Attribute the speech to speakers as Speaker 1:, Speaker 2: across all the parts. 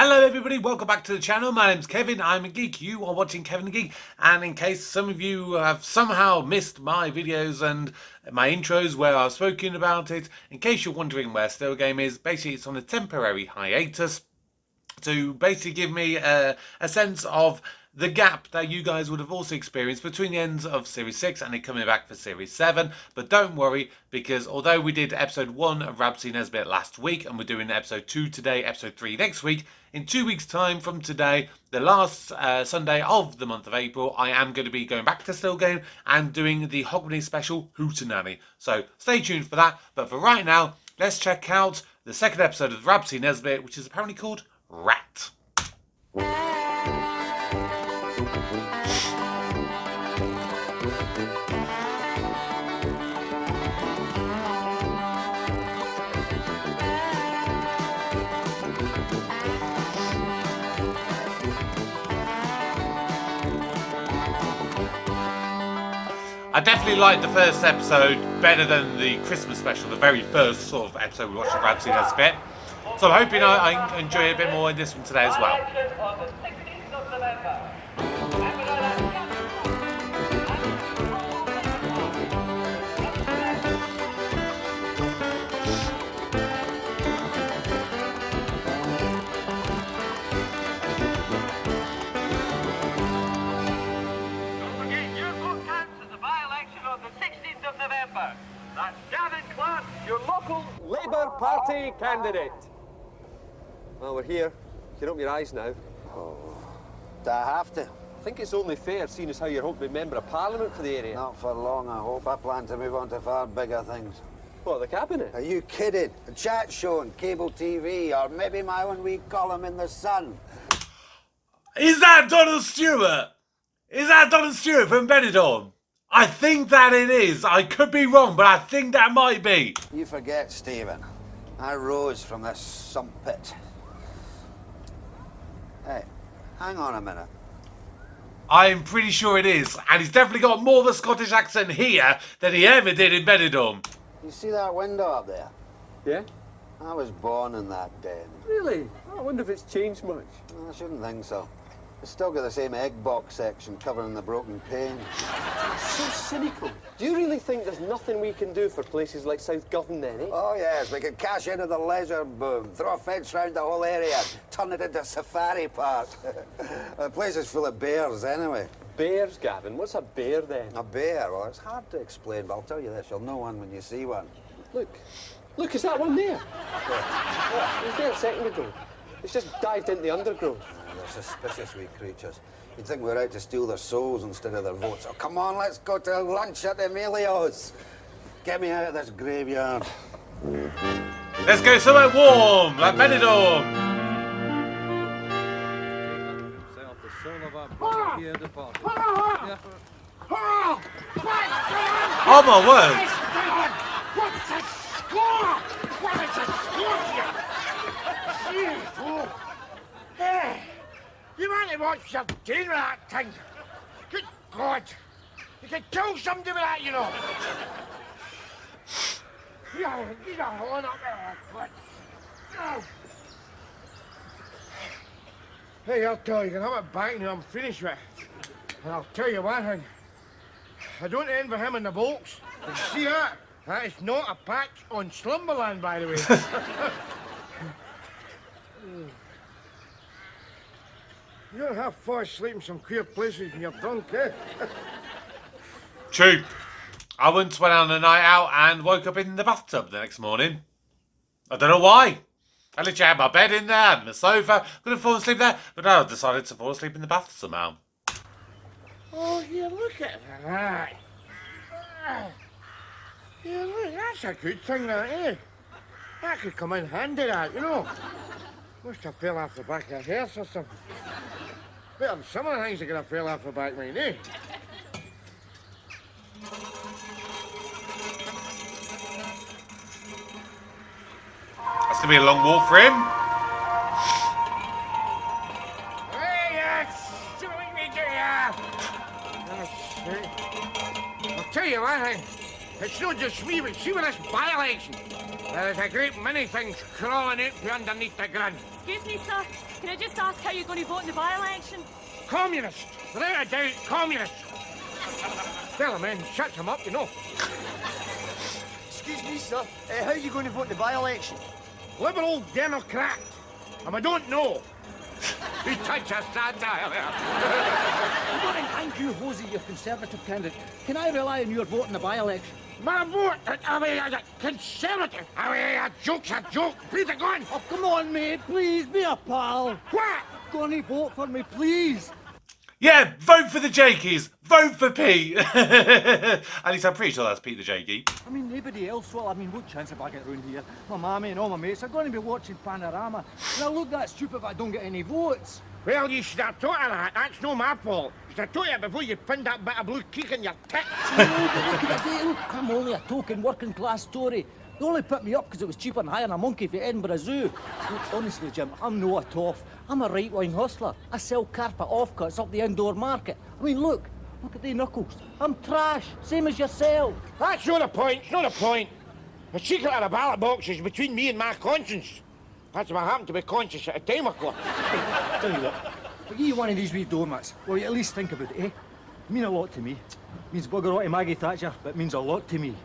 Speaker 1: Hello everybody, welcome back to the channel. My name's Kevin, I'm a geek. You are watching Kevin the Geek, and in case some of you have somehow missed my videos and my intros where I've spoken about it, in case you're wondering where Still Game is, basically it's on a temporary hiatus to basically give me a sense of the gap that you guys would have also experienced between the ends of Series 6 and it coming back for Series 7. But don't worry, because although we did episode 1 of Rab C Nesbitt last week and we're doing episode 2 today, episode 3 next week, in 2 weeks' time from today, the last Sunday of the month of April, I am going to be going back to Still Game and doing the Hogmanay special Hootenanny. So stay tuned for that. But for right now, let's check out the second episode of Rab C Nesbitt, which is apparently called Rat. I definitely liked the first episode better than the Christmas special, the very first sort of episode we watched of Rab C Nesbitt. So I'm hoping I enjoy it a bit more in this one today as well.
Speaker 2: That's Gavin Clark, your local Labour Party candidate. Well, we're here. You can open your eyes now.
Speaker 3: Oh, do I have to?
Speaker 2: I think it's only fair, seeing as how you're hoping to be Member of Parliament for the area.
Speaker 3: Not for long, I hope. I plan to move on to far bigger things.
Speaker 2: What, the Cabinet?
Speaker 3: Are you kidding? A chat show on cable TV, or maybe my own wee column in The Sun.
Speaker 1: Is that Donald Stewart? Is that Donald Stewart from Benidorm? I think that it is. I could be wrong, but I think that might be.
Speaker 3: You forget, Stephen. I rose from this sump pit. Hey, hang on a minute.
Speaker 1: I'm pretty sure it is. And he's definitely got more of a Scottish accent here than he ever did in Benidorm.
Speaker 3: You see that window up there?
Speaker 2: Yeah?
Speaker 3: I was born in that den.
Speaker 2: Really? I wonder if it's changed much.
Speaker 3: I shouldn't think so. It's still got the same egg box section covering the broken pane.
Speaker 2: So cynical. Do you really think there's nothing we can do for places like South Govan then, eh?
Speaker 3: Oh, yes, we can cash into the leisure boom, throw a fence round the whole area, turn it into a safari park. The place is full of bears, anyway.
Speaker 2: Bears, Gavin? What's a bear, then?
Speaker 3: A bear? Well, it's hard to explain, but I'll tell you this, you'll know one when you see one.
Speaker 2: Look. Look, is that one there? Yeah. It was there a second ago. It's just dived into the undergrowth.
Speaker 3: They're suspicious wee creatures. You'd think we're out to steal their souls instead of their votes. Oh, come on, let's go to lunch at Emilio's. Get me out of this graveyard.
Speaker 1: Let's go somewhere warm, like Benidorm. Oh my word!
Speaker 4: What's the score? What is the score here? Jeez, oh. Hey, you want to watch some game with that thing? Good God. You could kill somebody with that, you know. You're holding up there, but no. Hey, I'll tell you, you can have it back now I'm finished with it. And I'll tell you one thing. I don't envy him and the Volks. You see that? That is not a patch on Slumberland, by the way. You don't have far asleep in some queer places when you're drunk, eh?
Speaker 1: True. I once went on a night out and woke up in the bathtub the next morning. I don't know why. I literally had my bed in there, had my sofa, could have fallen asleep there, but no, I decided to fall asleep in the bath somehow.
Speaker 4: Oh, here, look at that. Yeah, look, that's a good thing, that, eh? That could come in handy, that, you know. Must have fell off the back of your head or something. Better than some of the things that could have fell off the back of mine, eh?
Speaker 1: That's going to be a long walk for him.
Speaker 4: Hey, shooting me to you. I'll tell you one thing. It's not just me, but see with this by-election. There's a great many things crawling out from underneath the ground.
Speaker 5: Excuse me, sir. Can I just ask how you're going to vote in the by-election?
Speaker 4: Communist! Without a doubt, communist! Tell him, man, shut him up, you know.
Speaker 6: Excuse me, sir. How are you going to vote in the by-election?
Speaker 4: Liberal Democrat. And I don't know. He touched a satire there.
Speaker 7: Thank you, Hosey, your Conservative candidate. Can I rely on your vote in the by-election?
Speaker 4: My vote, Conservative. A joke's a joke. Please, go on.
Speaker 7: Oh, come on, mate. Please, be a pal.
Speaker 4: What?
Speaker 7: Go on and vote for me, please.
Speaker 1: Yeah, vote for the Jakeys. Vote for Pete. At least I'm pretty sure that's Pete the Jakey.
Speaker 7: I mean, nobody else will. I mean, what chance have I got round here? My mammy and all my mates are going to be watching Panorama. And I look that stupid if I don't get any votes.
Speaker 4: Well, you should have told her that. That's no my fault. You should have told her before you pinned that bit of blue cake in your tit.
Speaker 7: Look at the day. Look, I'm only a token working-class Tory. They only put me up because it was cheaper than hiring a monkey for Edinburgh Zoo. Look, honestly, Jim, I'm no a toff. I'm a right-wing hustler. I sell carpet offcuts up the indoor market. I mean, look at the knuckles. I'm trash, same as yourself.
Speaker 4: That's not the point. It's not the point. The secret of the ballot box is between me and my conscience. That's what I happen to be conscious at a time of course.
Speaker 7: Tell you what, I'll give you one of these wee doormats. Well, you at least think about it, eh? Mean a lot to me. Means bugger all to Maggie Thatcher, but it means a lot to me.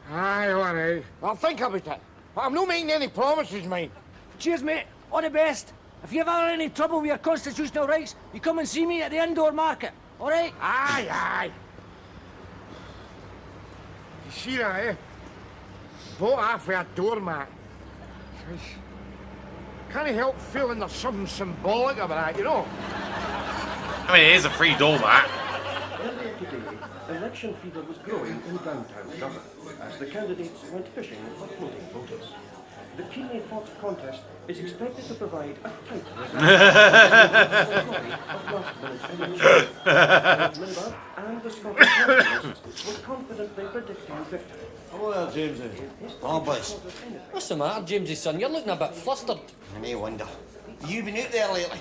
Speaker 4: Aye, all right. I'll think about it. But I'm not making any promises, mate.
Speaker 7: Cheers, mate. All the best. If you ever have any trouble with your constitutional rights, you come and see me at the indoor market. All right?
Speaker 4: Aye, aye. You see that, eh? Bought half with a doormat. Can't help feeling there's something symbolic about that, you know?
Speaker 1: I mean, it is a free doormat.
Speaker 8: Earlier today, election fever was growing in downtown Dublin as the candidates went fishing for floating voters. The keenly fought contest is expected to provide a tight result. And the Scottish nationalists were confidently predicting victory.
Speaker 3: Hello there, Jamesy. Oh, boys.
Speaker 6: What's the matter, Jamesy, son? You're looking a bit flustered.
Speaker 3: No wonder. You been out there lately?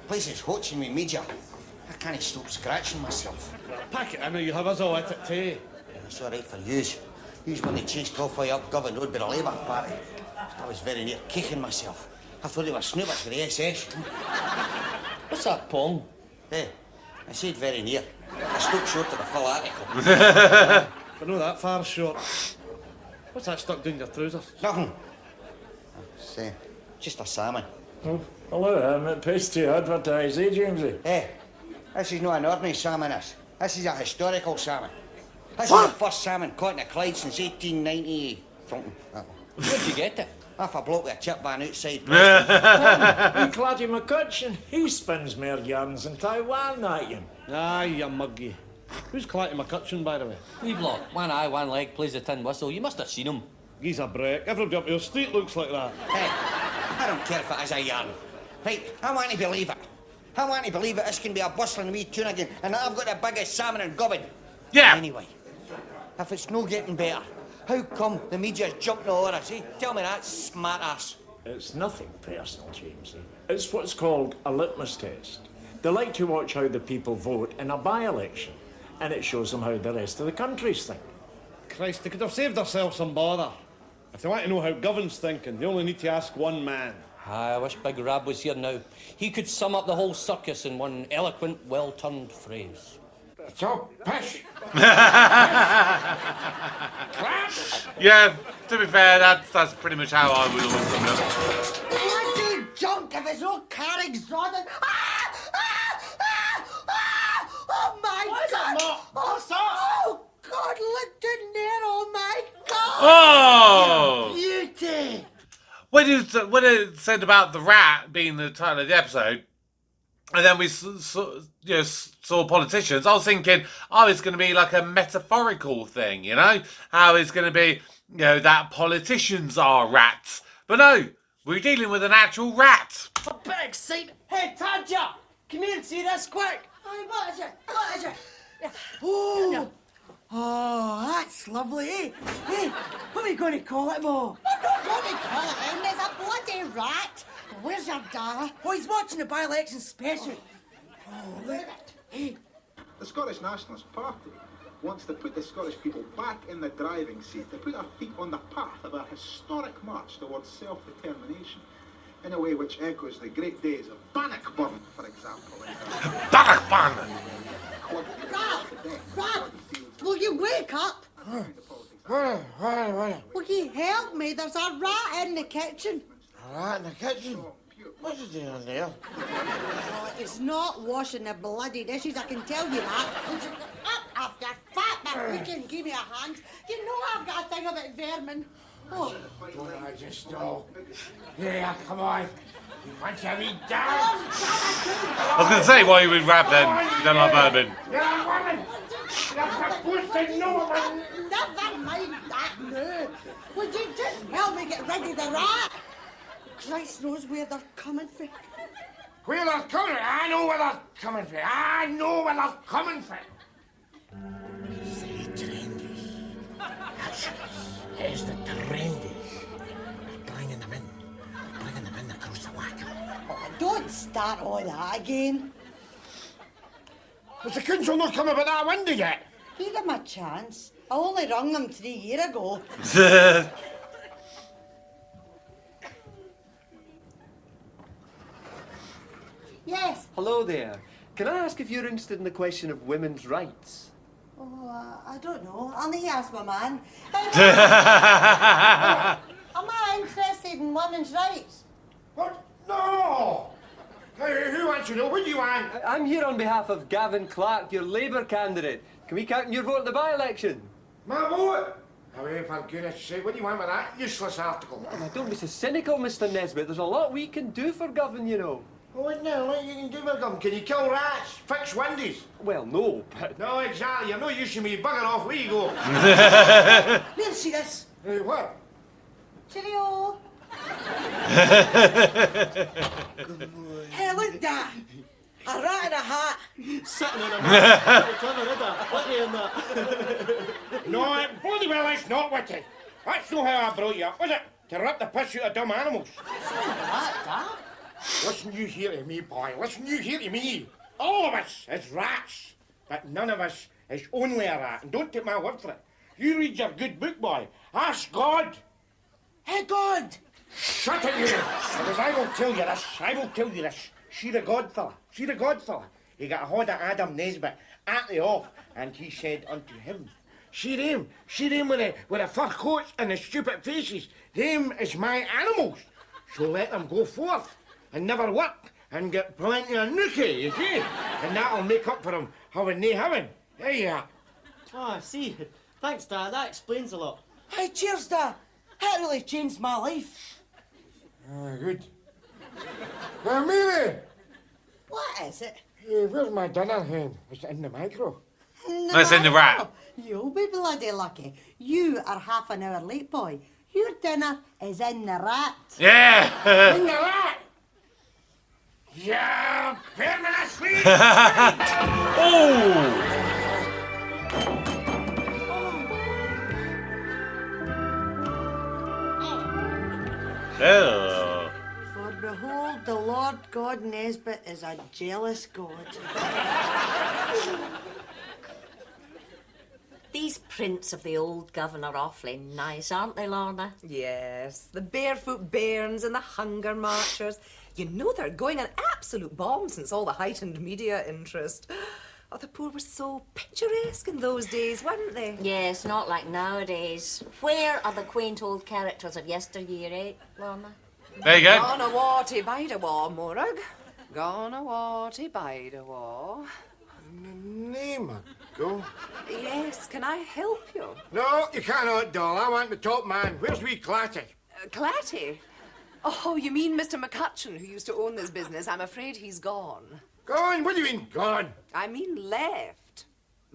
Speaker 3: Place is hotching me major. I can't stop scratching myself.
Speaker 9: Pack it in, or you have us all at it too.
Speaker 3: It's all right for yous. Yous when they chased off way up Govan Road by the Labour Party. I was very near kicking myself. I thought they were snoopers for the SS.
Speaker 6: What's that, Pong?
Speaker 3: Hey, I said very near. I stopped short of the full article.
Speaker 9: But not that far short. What's that stuck down your trousers?
Speaker 3: Nothing. Say, just a salmon.
Speaker 9: Oh, hello, it pays to advertise, eh, Jamesy?
Speaker 3: Hey, this is not an ordinary salmon, this is a historical salmon. This is the first salmon caught in the Clyde since 1890 something.
Speaker 6: Where'd you get it?
Speaker 3: Off a bloke with a chip van outside.
Speaker 9: He Claddy McCutcheon, he spins more yarns in Taiwan, that you.
Speaker 10: Aye, you muggy. Who's Clatty McCutcheon, by the way?
Speaker 6: Wee block, one eye, one leg, plays the tin whistle. You must have seen him.
Speaker 10: He's a break. Everybody up your street looks like that.
Speaker 3: Hey, I don't care if it is a yarn. Right, I want to believe it. I want to believe it. This can be a bustling wee tune again, and that I've got the biggest salmon in Govan.
Speaker 1: Yeah.
Speaker 3: Anyway, if it's no getting better, how come the media's jumping all over us, eh? Tell me that, smart ass.
Speaker 9: It's nothing personal, Jamesy. It's what's called a litmus test. They like to watch how the people vote in a by-election, and it shows them how the rest of the country's think.
Speaker 10: Christ, they could have saved themselves some bother. If they want to know how Govan's thinking, they only need to ask one man.
Speaker 6: I wish Big Rab was here now. He could sum up the whole circus in one eloquent, well-turned phrase.
Speaker 4: It's all pish.
Speaker 1: Yeah, to be fair, that's pretty much how I would always sum it up.
Speaker 11: Bloody junk if it's all car exotic. Oh my God! Oh God, look in there! Oh my God!
Speaker 1: Oh!
Speaker 11: Beauty!
Speaker 1: When it said about the rat being the title of the episode, and then we saw politicians, I was thinking, oh, it's going to be like a metaphorical thing, you know? How it's going to be, you know, that politicians are rats. But no, we're dealing with an actual rat.
Speaker 11: A bit excited. Hey, Tadja! Come here and see this quick. Hey, what is it? What is it? Oh! Oh, that's lovely, eh? Hey, what are we going to call it, Mo?
Speaker 12: I'm not going to call it him. There's a bloody rat. Where's your dad?
Speaker 11: Oh, he's watching the by-election special. Oh, look. Hey.
Speaker 13: The Scottish Nationalist Party wants to put the Scottish people back in the driving seat, to put our feet on the path of a historic march towards self-determination. in a way which echoes the great days of Bannockburn, for example.
Speaker 1: Bannockburn!
Speaker 12: Rab, will you wake up?
Speaker 4: What?
Speaker 12: Will you help me? There's a rat in the kitchen.
Speaker 4: A rat in the kitchen? What's it doing in there?
Speaker 12: Oh, it's not washing the bloody dishes, I can tell you that. Up after fat, but you can give me a hand. You know I've got a thing about vermin. Oh.
Speaker 4: I just know. Yeah, come on. You want to be down?
Speaker 1: I was going to say, why you with Rab then? Then I've heard him.
Speaker 4: You're a woman. You're supposed to know it.
Speaker 12: Never mind that now. Would you just help me get rid of the rat? Christ knows where they're coming from.
Speaker 4: Where they're coming? I know where they're coming from. I know where they're coming from. The trendies. It's the trendies. They're bringing them in. They're bringing them in across the water.
Speaker 12: Oh, don't start all that again.
Speaker 4: Has the council not come about that window yet?
Speaker 12: Give them a chance. I only rung them 3 years ago. Yes.
Speaker 2: Hello there. Can I ask if you're interested in the question of women's rights?
Speaker 12: Oh, I don't know. I'll need to ask my man. Am I interested in women's rights?
Speaker 4: What? No! Who wants to know? What do you want?
Speaker 2: I'm here on behalf of Gavin Clark, your Labour candidate. Can we count your vote in the by-election?
Speaker 4: My vote? Away, for goodness sake, what do you want with that useless article?
Speaker 2: Oh, don't be so cynical, Mr Nesbitt. There's a lot we can do for Govan, you know.
Speaker 4: What now? What you can do with them? Can you kill rats? Fix windies?
Speaker 2: Well, no, but...
Speaker 4: No, exactly. You're no use to me. Bugger off. Where you go?
Speaker 12: We'll see this.
Speaker 4: What?
Speaker 12: Cheerio. Hey, look, Dad. A rat in a hat.
Speaker 10: Sitting in a hat. Clever, isn't it? Witty in that.
Speaker 4: No, bloody well, it's not witty. That's not how I brought you up, was it? To rip the piss out of dumb animals.
Speaker 12: It's not that, Dad.
Speaker 4: Listen you here to me, boy. Listen you here to me. All of us is rats. But none of us is only a rat. And don't take my word for it. You read your good book, boy. Ask God.
Speaker 12: Hey, God.
Speaker 4: Shut it, you. Because I will tell you this. I will tell you this. See the Godfella. See the Godfella. He got a hold of Adam Nesbitt at the off, and he said unto him, see them with the fur coats and the stupid faces. Them is my animals. So let them go forth and never work and get plenty of nookie, you see? And that'll make up for them having nae heaven. There you are.
Speaker 11: Oh, I see. Thanks, Dad. That explains a lot.
Speaker 12: Hey, cheers, Dad. That really changed my life.
Speaker 4: Good. Now, Mary!
Speaker 12: What is it?
Speaker 4: Where's my dinner hen? Is it in the micro?
Speaker 12: No,
Speaker 1: it's in the rat.
Speaker 12: You'll be bloody lucky. You are half an hour late, boy. Your dinner is in the rat.
Speaker 1: Yeah!
Speaker 4: In the rat! Yeah, permanently!
Speaker 1: Oh! Oh.
Speaker 12: For behold, the Lord God Nesbitt is a jealous God.
Speaker 14: These prints of the old governor are awfully nice, aren't they, Lorna?
Speaker 15: Yes, the barefoot bairns and the hunger marchers. You know they're going an absolute bomb since all the heightened media interest. Oh, the poor were so picturesque in those days, weren't they?
Speaker 14: Yes, not like nowadays. Where are the quaint old characters of yesteryear, eh, Lorna?
Speaker 1: There you go.
Speaker 15: Gonna watty bide a war, Morag. Gonna watty bide a war.
Speaker 4: Name a go.
Speaker 15: Yes, can I help you?
Speaker 4: No, you cannot, doll. I want the top man. Where's wee Clatty?
Speaker 15: Clatty? Oh, you mean Mr. McCutcheon, who used to own this business. I'm afraid he's gone.
Speaker 4: Gone? What do you mean, gone?
Speaker 15: I mean left.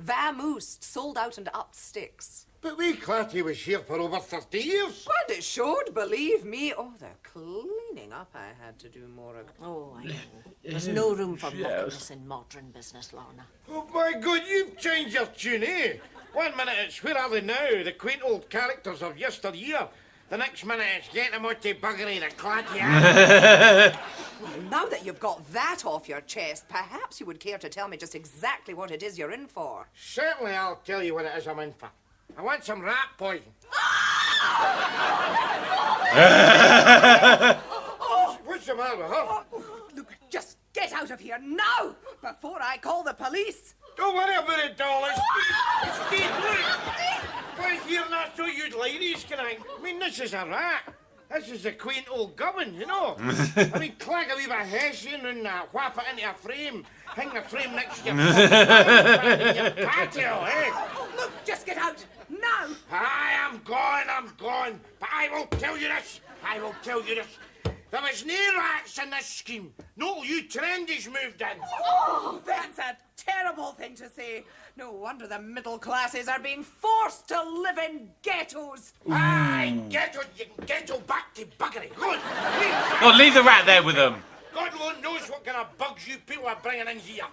Speaker 15: Vamoosed, sold out and upped sticks.
Speaker 4: But wee Clatty was here for over 30 years.
Speaker 15: And it showed, believe me. Oh, the cleaning up I had to do, Morag.
Speaker 14: Oh, I know. There's no room for muckiness in modern business, Lorna.
Speaker 4: Oh, my God, you've changed your tune, eh? 1 minute it's where are they now, the quaint old characters of yesteryear. The next minute it's get them out to buggery, the Clatty.
Speaker 15: Well, now that you've got that off your chest, perhaps you would care to tell me just exactly what it is you're in for.
Speaker 4: Certainly I'll tell you what it is I'm in for. I want some rat poison. What's matter with her?
Speaker 15: Oh, look, just get out of here now before I call the police.
Speaker 4: Don't worry about it, darling. Steve, look. Right here, and that's what you'd like these, can I mean, this is a rat. This is a quaint old gubbin, you know. I mean, clack a wee bit of hessian and whap it into a frame. Hang the frame next to your patio, eh?
Speaker 15: Look, just get out now.
Speaker 4: I'm gone. But I will tell you this. There was no rats in this scheme. No, you trendies moved in.
Speaker 15: Oh, that's a terrible thing to say. No wonder the middle classes are being forced to live in ghettos.
Speaker 4: Aye, ghetto, you can ghetto back to buggery. Good.
Speaker 1: Oh, leave the rat there with them.
Speaker 4: God alone knows what kind of bugs you people are bringing in here.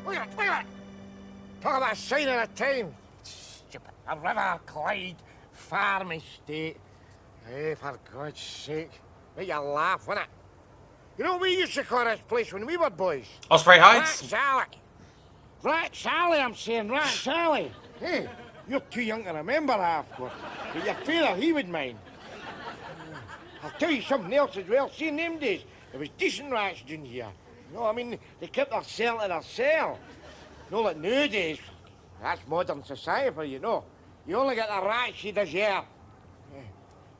Speaker 4: Look at it. Talk about a sign of the time. Stupid. A River Clyde farm estate. Hey, for God's sake. Make you laugh, wouldn't it? You know what we used to call this place when we were boys?
Speaker 1: Osprey Heights?
Speaker 4: Rat's Alley. Rat's Alley, I'm saying. Rat's Alley. Hey, you're too young to remember half, course. But your father, he would mind. I'll tell you something else as well. See, in them days, there was decent rats down here. You know, I mean, they kept their cell to their cell. No, like nowadays, that's modern society for you, know. You only get the rats you deserve. Yeah.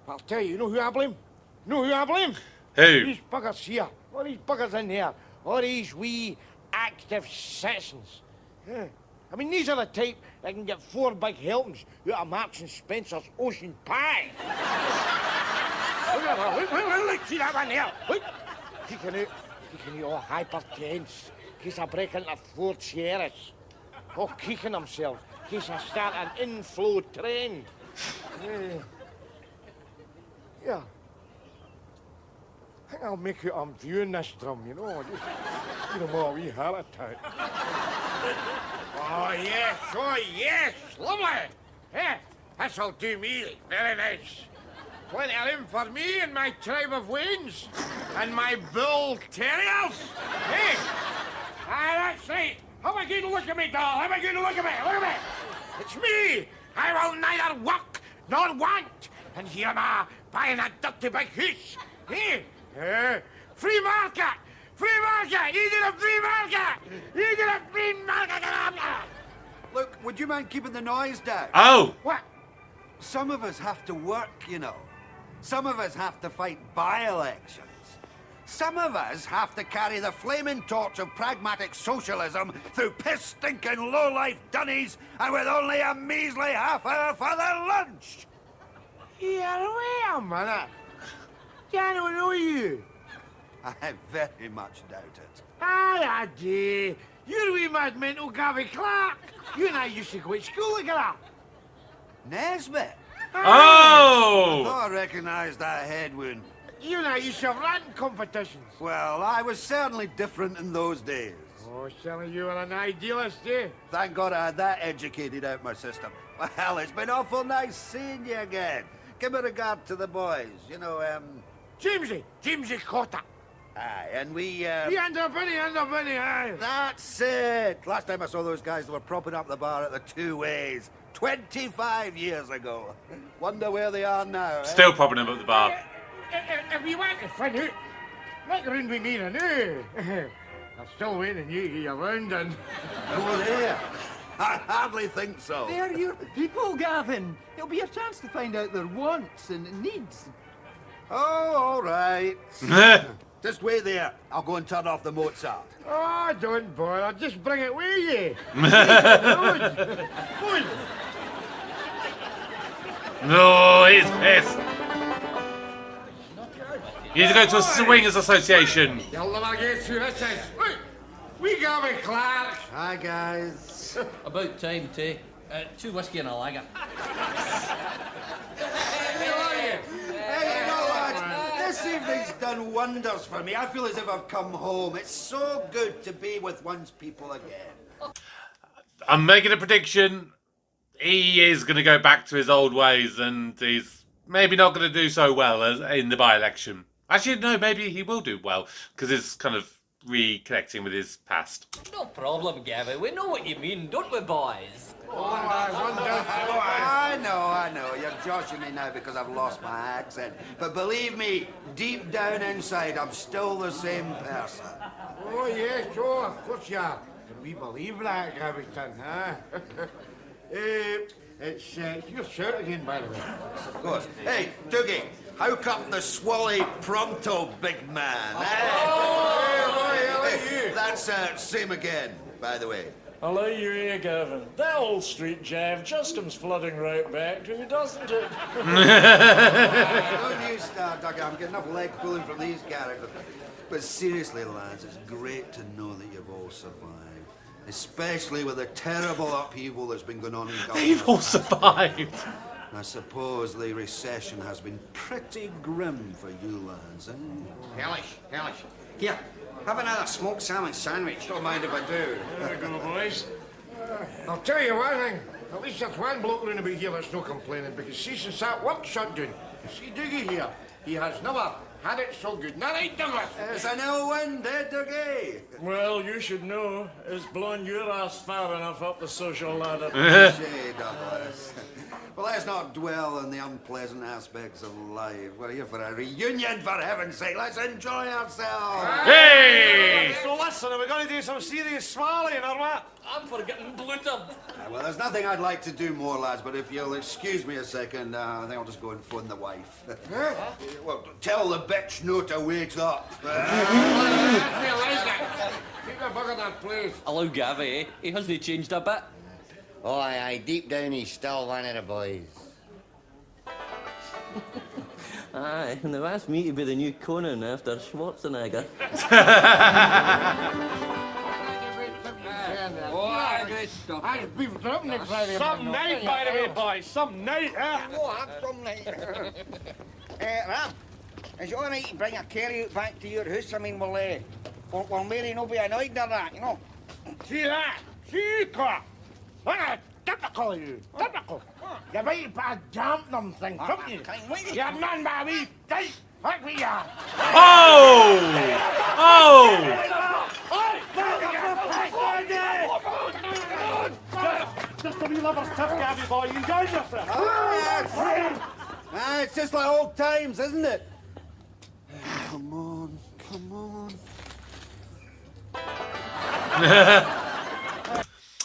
Speaker 4: But I'll tell you, you know who I blame?
Speaker 1: Who?
Speaker 4: These buggers here. All these buggers in here. All these wee active citizens. Yeah. I mean, these are the type that can get 4 big helpings out of Marks and Spencer's ocean pie. Look at her. Look, see that one there? Look. Kicking out all hypertense. In case I break into 4 chairs. All kicking himself. In case I start an inflow trend. Yeah. I think I'll make it I'm viewing this drum, you know. Just give them all a wee heart attack. Oh, yes. Lovely. Yeah, this'll do me. Very nice. Plenty of room for me and my tribe of Waynes. And my bull terriers. Hey. Aye, that's right. Have a good look at me, doll. Have a good look at me. Look at me. It's me. I will neither work nor want. And here am I, buying a dirty big house. Hey. Free market! Free market! Easy to free market! Easy to free market!
Speaker 3: Look, would you mind keeping the noise down?
Speaker 1: Oh!
Speaker 4: What?
Speaker 3: Some of us have to work, you know. Some of us have to fight by-elections. Some of us have to carry the flaming torch of pragmatic socialism through piss-stinking low-life dunnies and with only a measly half-hour for their lunch.
Speaker 4: Yeah, wait a minute. I don't know you.
Speaker 3: I very much doubt it.
Speaker 4: I do. You're a wee mad mental Gavin Clark. You and I used to go to school together.
Speaker 3: Nesbitt?
Speaker 1: Oh!
Speaker 3: I thought I recognised that head wound.
Speaker 4: You and I used to have ranting competitions.
Speaker 3: Well, I was certainly different in those days.
Speaker 4: Oh, Sally, you were an idealist, eh?
Speaker 3: Thank God I had that educated out my system. Well, it's been awful nice seeing you again. Give me regard to the boys. You know,
Speaker 4: Jamesy Cotter.
Speaker 3: Aye, and we,
Speaker 4: He under a penny, aye.
Speaker 3: That's it. Last time I saw those guys, they were propping up the bar at the Two Ways. 25 years ago. Wonder where they are now,
Speaker 1: Still propping him up the bar.
Speaker 4: If you want to find out, make round with me then, eh? I'm still waiting on you to get around and...
Speaker 3: Oh, there. I hardly think so.
Speaker 11: They're your people, Gavin. It'll be your chance to find out their wants and needs.
Speaker 3: Oh, all right. Just wait there. I'll go and turn off the Mozart.
Speaker 4: Oh, don't bother. Just bring it with you.
Speaker 1: No, he's pissed. You need to go to a swingers association.
Speaker 4: You'll never guess who this is. Look, we Gavin Clark.
Speaker 3: Hi, guys.
Speaker 6: About time, Tay. 2 whiskey and a lager.
Speaker 3: Hey, you know what? This evening's done wonders for me. I feel as if I've come home. It's so good to be with one's people again.
Speaker 1: I'm making a prediction. He is going to go back to his old ways, and he's maybe not going to do so well as in the by-election. Actually, no, maybe he will do well, because his kind of reconnecting with his past.
Speaker 6: No problem, Gavin. We know what you mean, don't we, boys?
Speaker 3: I know. You're joshing me now because I've lost my accent. But believe me, deep down inside, I'm still the same person.
Speaker 4: Oh, yes, sure, of course you are. Can we believe that, Gaviton, huh? It's your shirt again, by the way.
Speaker 3: Of course. Hey, Dougie, how come the swally pronto, big man? Hey, that's same again, by the way.
Speaker 9: I'll let you hear, Gavin. That old street jav just comes flooding right back to you, doesn't it?
Speaker 3: Don't you start, Dougie. I'm getting enough leg pulling from these characters. But seriously, lads, it's great to know that you've all survived. Especially with the terrible upheaval that's been going on in government.
Speaker 1: They've all survived.
Speaker 3: I suppose the recession has been pretty grim for you lads, eh?
Speaker 4: Hellish. Here, have another smoked salmon sandwich. Don't mind if I do.
Speaker 9: There we go, boys.
Speaker 4: I'll tell you one thing. At least there's one bloke round about here that's no complaining, because see, since that work shut down, see Dougie here, he has never had it so good. Not right, Douglas.
Speaker 3: It's an ill wind, eh, Dougie?
Speaker 9: Well, you should know. It's blown your ass far enough up the social ladder.
Speaker 3: Say, Douglas. Well, let's not dwell on the unpleasant aspects of life. We're here for a reunion, for heaven's sake. Let's enjoy ourselves.
Speaker 1: Hey!
Speaker 10: So listen, are we going to do some serious smiling or what?
Speaker 6: I'm for getting blootered.
Speaker 3: Well, there's nothing I'd like to do more, lads, but if you'll excuse me a second, I think I'll just go and phone the wife. Well, tell the bitch no to wait up.
Speaker 6: Hello, Gavin, eh? He hasn't changed a bit.
Speaker 16: Oh, aye, deep down he's still one of the boys.
Speaker 6: Aye, and they've asked me to be the new Conan after Schwarzenegger.
Speaker 4: I've been dropping it Friday.
Speaker 10: Some night, by the way, boys. Some night, eh?
Speaker 4: Oh, have some night. Rab, is it all right to bring a carry-out back to your house? I mean, will Mary not be annoyed or that, you know?
Speaker 10: See that? See, Clark? What typical you. Typical. You might put a jump them thing, don't you? You're none but a wee tight. What we are?
Speaker 1: Oh! Oh!
Speaker 10: Just a wee lover's tough, Gabby boy. You enjoyed yourself.
Speaker 3: It's just like old times, isn't it? Come on.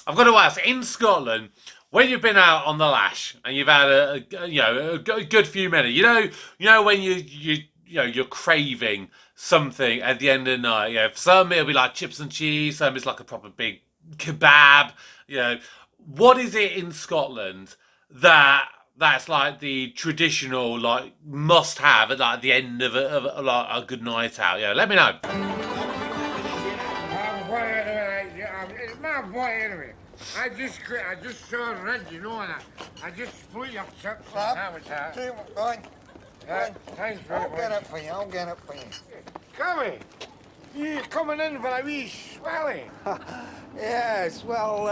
Speaker 1: I've got to ask, in Scotland, when you've been out on the lash and you've had a good few minutes, you know when you're craving something at the end of the night. You know, for some it'll be like chips and cheese, some it's like a proper big kebab. You know, what is it in Scotland that's like the traditional like must have at like the end of a good night out? You know, let me know.
Speaker 4: My boy, anyway. I just saw red, you know, and I just split your chips and sandwich. Keep going. Thanks very much. I'll get it for you. Come you coming in for a wee swelly?
Speaker 3: Yes, well,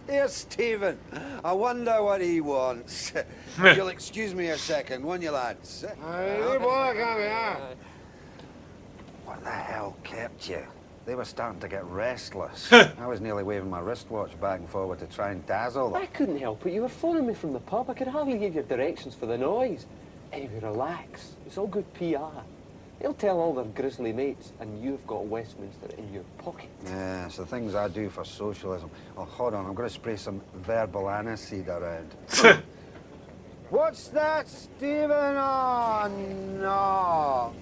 Speaker 3: here's Stephen. I wonder what he wants. You'll excuse me a second, won't you, lads?
Speaker 4: Hey, boy, come here.
Speaker 3: What the hell kept you? They were starting to get restless. I was nearly waving my wristwatch back and forward to try and dazzle them.
Speaker 17: I couldn't help it. You were phoning me from the pub. I could hardly give you directions for the noise. Anyway, relax. It's all good PR. They'll tell all their grisly mates, and you've got Westminster in your pocket.
Speaker 3: Yeah, it's the things I do for socialism. Oh, hold on, I'm going to spray some verbal aniseed around. What's that, Stephen? Oh, no.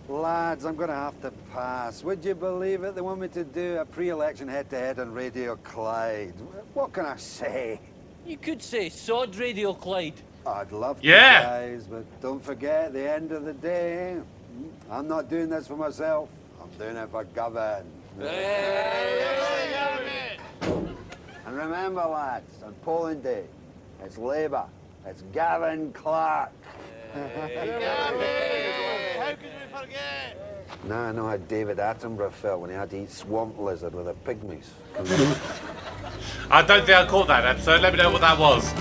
Speaker 3: Lads, I'm going to have to pass. Would you believe it? They want me to do a pre-election head-to-head on Radio Clyde. What can I say?
Speaker 6: You could say sod Radio Clyde.
Speaker 3: I'd love to,
Speaker 1: Yeah.
Speaker 3: guys, but don't forget, at the end of the day, I'm not doing this for myself. I'm doing it for Gavin. And remember, lads, on polling day, it's Labour. It's Gavin Clark.
Speaker 4: How could we forget?
Speaker 3: Now I know how David Attenborough felt when he had to eat swamp lizard with the pygmies.
Speaker 1: I don't think I caught that episode. Let me know what that was.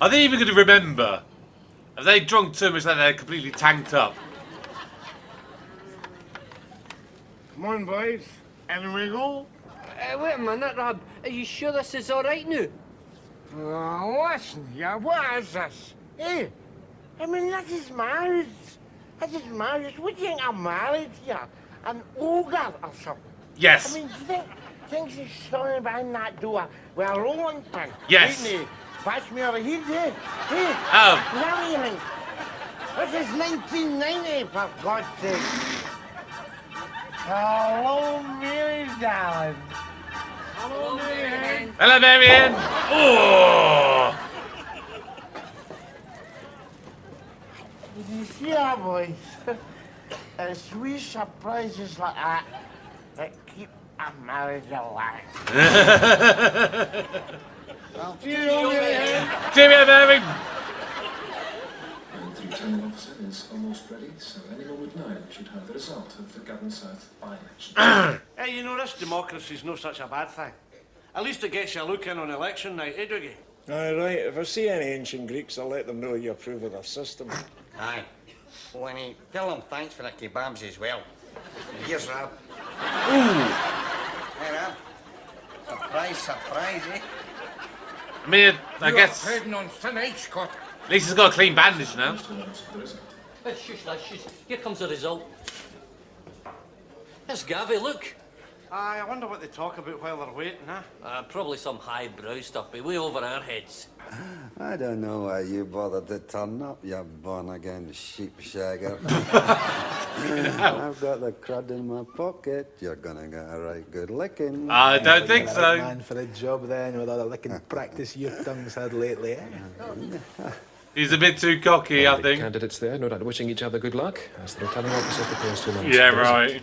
Speaker 1: Are they even going to remember? Have they drunk too much that they're completely tanked up?
Speaker 10: Come on, boys. In we go.
Speaker 7: Wait a minute, Rab. Are you sure this is all right now?
Speaker 10: Oh, listen here, what is this? Hey, I mean, this is marriage. This is marriage. What do you think I'm married here? An ogre or something?
Speaker 1: Yes.
Speaker 10: I mean, do you think she's standing behind that door with a rolling pin?
Speaker 1: Yes.
Speaker 10: Waiting to bash me over the head, eh? Hey,
Speaker 1: Oh.
Speaker 10: is that what you think? This is 1990, for God's sake. Hello, Mary, darling. Hello, Mary.
Speaker 1: Hello, Marianne. Oh.
Speaker 10: Did you see that, boys? It's wee surprises like that that keep a marriage alive. Well, cheerio, Mary.
Speaker 1: Cheerio, Mary.
Speaker 18: And the returning officer is almost ready, so any moment now should have the result of the Govan South by-election.
Speaker 19: Hey, you know, this democracy's no such a bad thing. At least it gets you a look in on election night, eh, Dougie?
Speaker 9: Aye, right. If I see any ancient Greeks, I'll let them know you approve of their system.
Speaker 16: Aye. Winnie, tell them thanks for the kebabs as well. Here's Rab. Hey, Rab. Surprise, surprise, eh?
Speaker 1: I mean, I
Speaker 10: You
Speaker 1: guess
Speaker 10: are treading on thin ice, Scott.
Speaker 1: at least he's got a clean bandage now.
Speaker 6: Shush, lad, shush. Here comes the result. It's Gavi, look.
Speaker 19: Aye, I wonder what they talk about while they're waiting, huh?
Speaker 6: Probably some highbrow stuff, but way over our heads.
Speaker 3: I don't know why you bothered to turn up, you born-again sheepshagger. I've got the crud in my pocket. You're gonna get a right good licking.
Speaker 1: I don't think
Speaker 20: Right
Speaker 1: so.
Speaker 20: man for the job then, with all the licking practice your tongue's had lately, eh?
Speaker 1: He's a bit too cocky, I think.
Speaker 18: Candidates there, no doubt wishing each other good luck, as the returning officer prepares to announce
Speaker 1: Yeah,
Speaker 18: the result.
Speaker 1: right.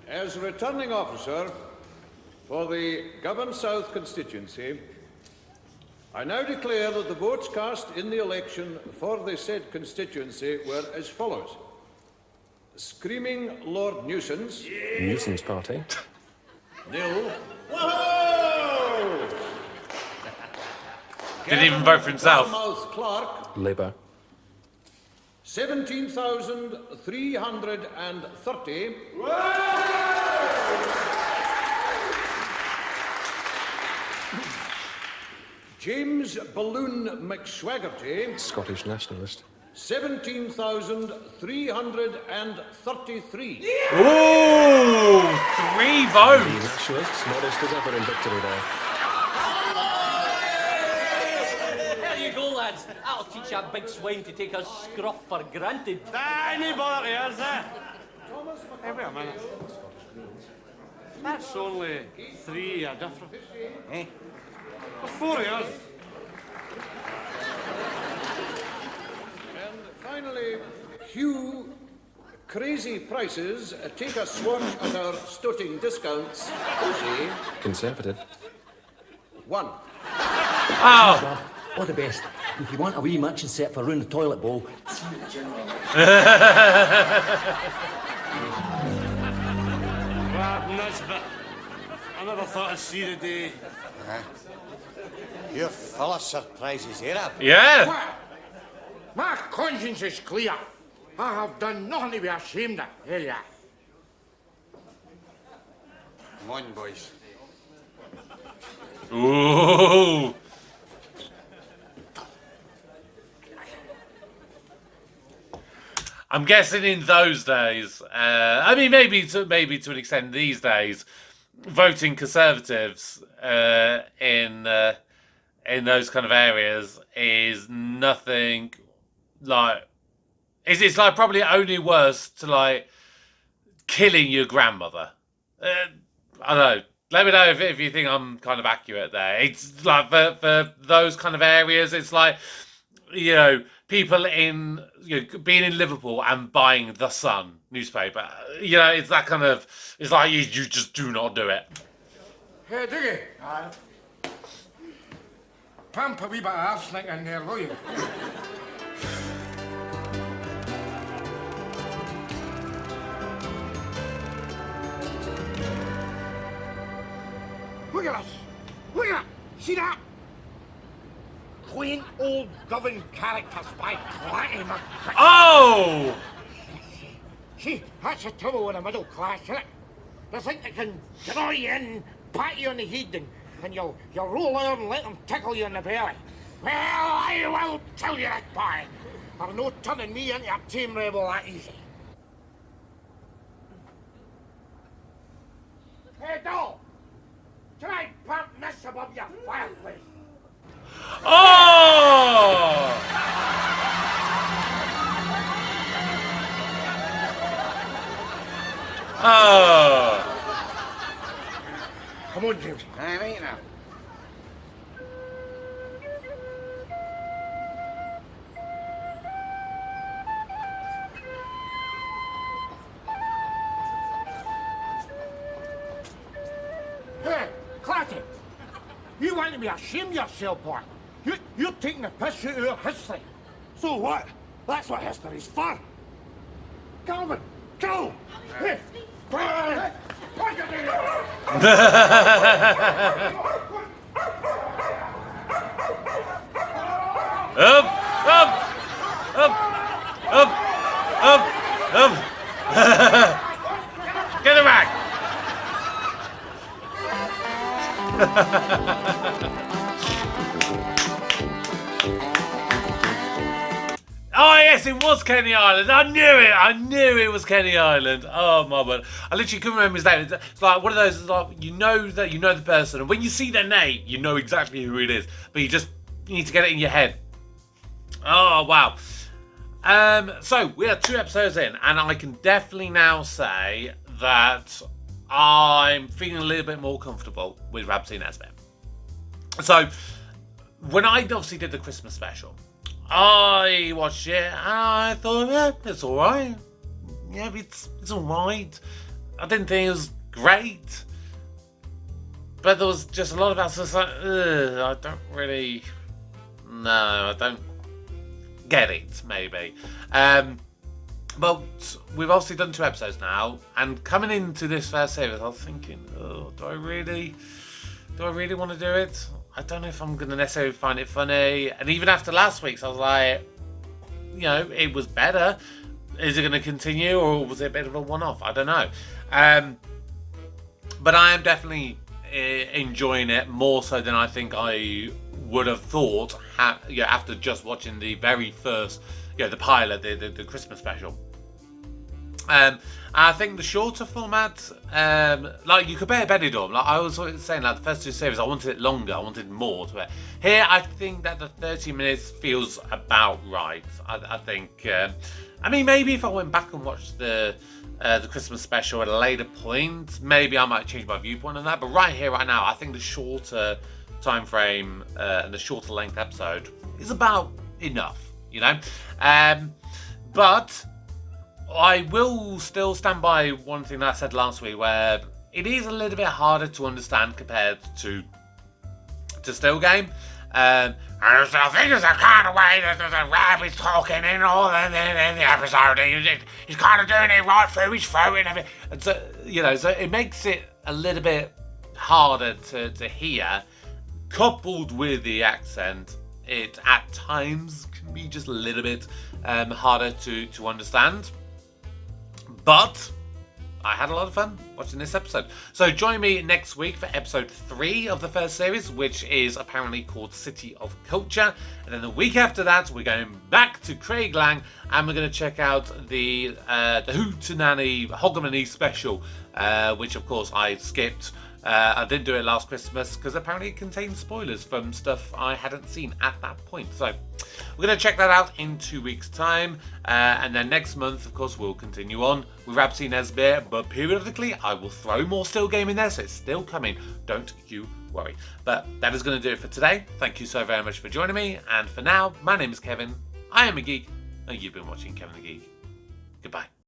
Speaker 21: As returning officer for the Govan South constituency, I now declare that the votes cast in the election for the said constituency were as follows. Screaming Lord Nuisance.
Speaker 18: Nuisance party.
Speaker 21: Nil. Whoa!
Speaker 1: Didn't even vote for himself.
Speaker 21: Mouth Clark.
Speaker 18: Labour.
Speaker 21: 17,330. James Balloon McSwaggerty.
Speaker 18: Scottish nationalist.
Speaker 21: 17,333.
Speaker 1: Ooh, 3 votes.
Speaker 18: The nationalists, modest as ever in victory there.
Speaker 6: There you go, lads. That'll teach that big swine to take a scruff for granted.
Speaker 19: Any bother here, is it? Hey, wait a minute. That's only 3 a difference.
Speaker 16: Eh?
Speaker 19: There's 4 years.
Speaker 21: And finally, Hugh Crazy Prices take a swatch at our stoating discounts. Say
Speaker 18: Conservative.
Speaker 21: 1.
Speaker 1: Oh.
Speaker 7: All the best. If you want a wee matching set for round the toilet bowl.
Speaker 19: Rab Nesbitt. I never thought I'd see the day.
Speaker 16: You're full of surprises, eh, Rab?
Speaker 1: Yeah.
Speaker 10: My conscience is clear. I have done nothing to be ashamed of. Here you are.
Speaker 16: Come on, boys.
Speaker 1: Ooh. I'm guessing in those days, I mean, maybe to an extent these days, voting Conservatives in those kind of areas is nothing like. It's like probably only worse to like killing your grandmother. I don't know. Let me know if you think I'm kind of accurate there. It's like for those kind of areas, it's like, you know, people in, you know, being in Liverpool and buying The Sun newspaper. You know, it's that kind of, it's like you just do not do it.
Speaker 10: Hey, Diggy. Aye. Pump a wee bit of arsenic in there, will you? Look at us. Look at that. See that? quaint old governed characters by Clatty McPick.
Speaker 1: Oh!
Speaker 10: See, that's the trouble with the middle class, isn't it? They think they can draw you in, pat you on the head, and you'll roll over and let them tickle you in the belly. Well, I will tell you that, boy. There's no turning me into a tame rebel that easy. Hey, doll! Try pump this above your fireplace.
Speaker 1: Oh! Oh!
Speaker 10: Come on, James.
Speaker 16: Aye, right now.
Speaker 10: Hey, Clatty! You want to be ashamed of yourself, boy. You're taking the piss out of our history. So what? That's what history's for. Calvin, go! Hey, Brian! What you doing?
Speaker 1: Up, up, up, up, up, up. Get it back. Oh yes, it was Kenny Island. I knew it. I knew it was Kenny Island. Oh my word! I literally couldn't remember his name. It's like one of those. It's like you know that you know the person, and when you see their name, you know exactly who it is. But you need to get it in your head. Oh wow! So we are 2 episodes in, and I can definitely now say that I'm feeling a little bit more comfortable with Rab C Nesbitt. So when I obviously did the Christmas special, I watched it and I thought, yeah, it's alright. Yeah, it's alright. I didn't think it was great. But there was just a lot of us like, I don't really... No, I don't get it, maybe. But we've obviously done 2 episodes now, and coming into this first series, I was thinking, oh, do I really want to do it? I don't know if I'm going to necessarily find it funny. And even after last week's, I was like, you know, it was better. Is it going to continue, or was it a bit of a one-off? I don't know. But I am definitely enjoying it more so than I think I would have thought after just watching the very first, the pilot, the Christmas special. I think the shorter format, like you compare Benidorm, like I was saying, like the first 2 series, I wanted it longer, I wanted more to it. Here, I think that the 30 minutes feels about right. I think, I mean, maybe if I went back and watched the Christmas special at a later point, maybe I might change my viewpoint on that. But right here, right now, I think the shorter time frame and the shorter length episode is about enough, you know. But I will still stand by one thing that I said last week, where it is a little bit harder to understand compared to Still Game. And I think it's the kind of way that the Rab is talking in all in the episode. He's kind of doing it right through his throat and everything. And so, so it makes it a little bit harder to hear, coupled with the accent. It at times can be just a little bit harder to understand. But I had a lot of fun watching this episode. So join me next week for episode 3 of the first series, which is apparently called City of Culture. And then the week after that, we're going back to Craig Lang, and we're going to check out the Hootenanny Hogmanay special, which of course I skipped. I didn't do it last Christmas because apparently it contains spoilers from stuff I hadn't seen at that point. So we're going to check that out in 2 weeks' time. And then next month, of course, we'll continue on with Rab C Nesbitt. But periodically, I will throw more Still Game in there, so it's still coming. Don't you worry. But that is going to do it for today. Thank you so very much for joining me. And for now, my name is Kevin. I am a geek, and you've been watching Kevin the Geek. Goodbye.